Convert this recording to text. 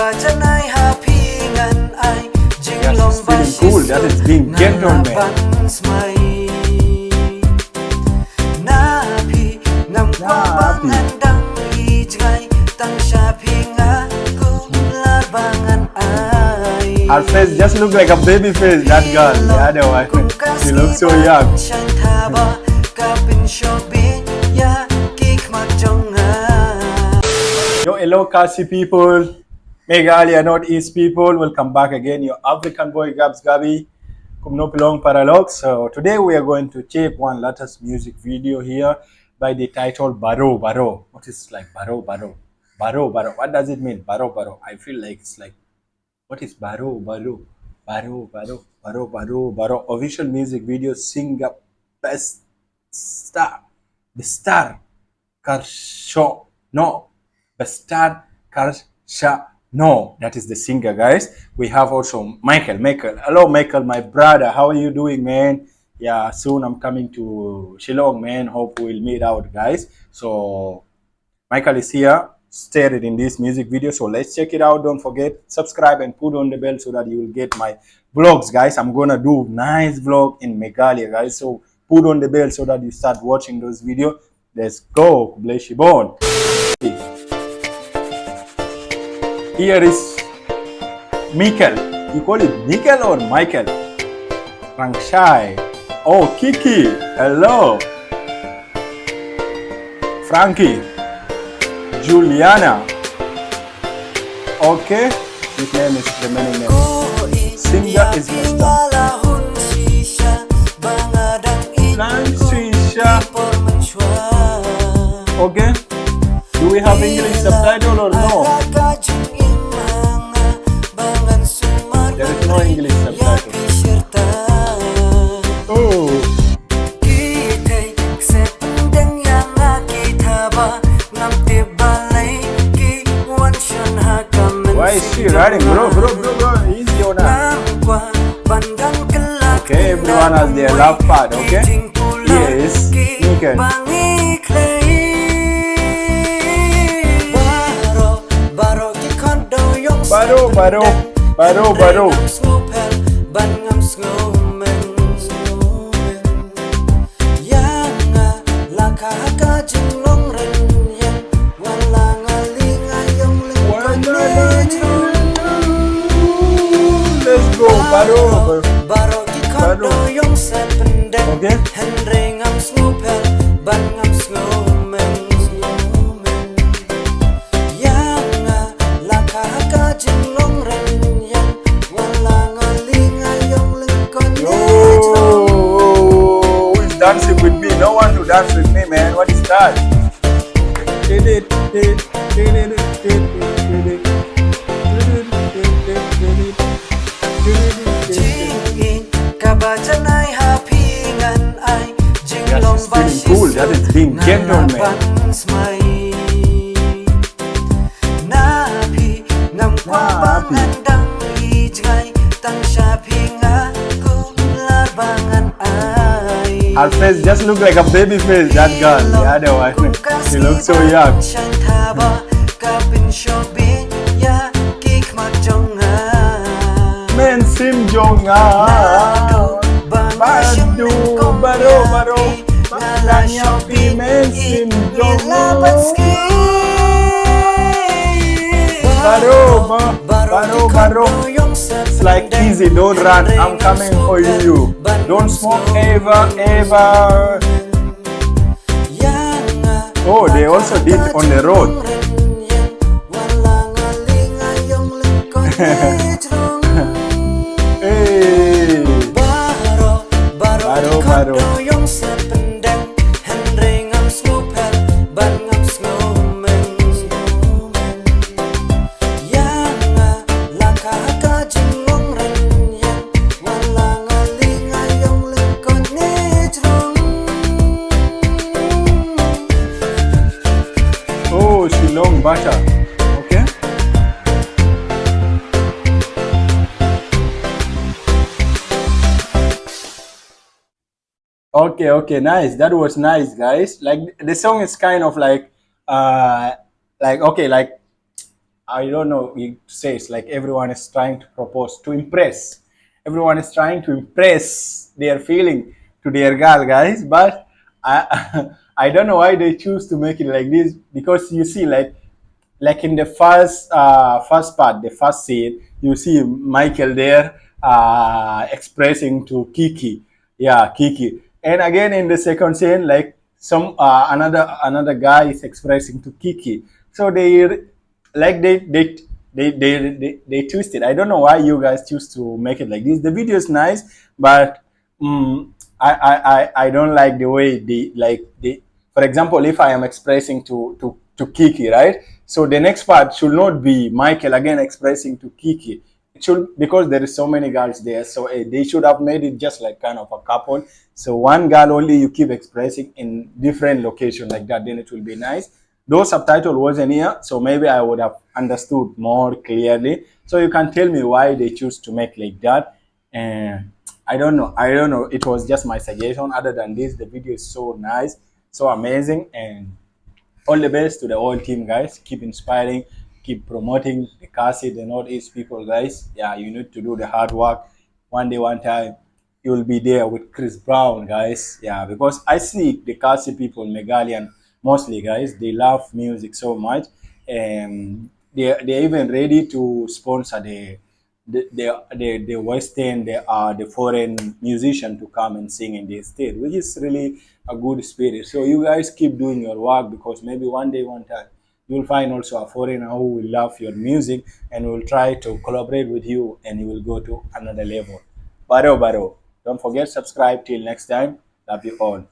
Yes, it's feeling cool. That is being gentleman. Her face just look like a baby face, that girl. The other one, she looks so young. Yo, hello Khasi people, Meghalaya Northeast people, welcome back again. Your African boy Gabs Gabi. Kumnopilong Paralog. So today we are going to check one latest music video here by the title Baroh Baroh. What is like Baroh Baroh? Baroh Baroh. What does it mean? Baroh Baroh. I feel like it's like, what is Baroh Baroh? Baroh Baroh. Baroh Baroh Baroh. Official music video singer BESTAR KHARSAHNOH. BESTAR KHARSAHNOH. That is the singer, guys. We have also Michael. Hello Michael, my brother. How are you doing, man? Yeah, soon I'm coming to Shillong, man. Hope we'll meet out, guys. So Michael is here, started in this music video, so let's check it out. Don't forget, subscribe and put on the bell so that you will get my vlogs, guys. I'm gonna do nice vlog in Meghalaya, guys, so put on the bell so that you start watching those videos. Let's go. Bless you born. Here is Michael. You call it Michael or Michael? Rangshai. Oh, Kiki. Hello. Frankie. Juliana. Okay. His name is the remaining name. Singer is BESTAR. Okay. Do we have English subtitle or no? There is no English subtitle. Oh. Why is she riding? Bro, easy on her. Okay, everyone has their love part, okay? Here is Michael. Baroh Baroh. Let's go, Baroh. Okay. Dancing with me, no one to dance with me, man. What is that? Yes, it's feeling cool. That is being gentleman. Her face just look like a baby face, that girl. The other one, she looks so young. Men sim jonga Badu Baroh Baroh Makanya pi men sim jonga Baroh Baroh. It's like easy, don't run, I'm coming for you. Don't smoke ever. Oh, they also did on the road. Hey. Baroh Baroh. Oh, Shillong Basha. Okay, nice. That was nice, guys. Like the song is kind of like okay, like I don't know, it says like everyone is trying to propose to impress. Everyone is trying to impress their feeling to their girl, guys. But I I don't know why they choose to make it like this, because you see, like in the first part, the first scene, you see Michael there expressing to Kiki, yeah, Kiki, and again in the second scene, like some another guy is expressing to Kiki. So like they twist it. I don't know why you guys choose to make it like this. The video is nice, but I don't like the way they, for example, if I am expressing to Kiki, right? So the next part should not be Michael again expressing to Kiki. It should, because there is so many girls there. So they should have made it just like kind of a couple. So one girl only you keep expressing in different location like that. Then it will be nice. Though subtitle wasn't here, so maybe I would have understood more clearly. So you can tell me why they choose to make like that. And I don't know. I don't know. It was just my suggestion. Other than this, the video is so nice, so amazing, and all the best to the whole team, guys. Keep inspiring, keep promoting the Khasi, the Northeast people, guys. Yeah, you need to do the hard work. One day, one time, you will be there with Chris Brown, guys. Yeah, because I see the Khasi people, Megalian, mostly, guys, they love music so much, and they're even ready to sponsor the Western, the foreign musician to come and sing in the state, which is really a good spirit. So you guys keep doing your work, because maybe one day, one time, you'll find also a foreigner who will love your music and will try to collaborate with you, and you will go to another level. Baro Baro. Don't forget, subscribe. Till next time. Love you all.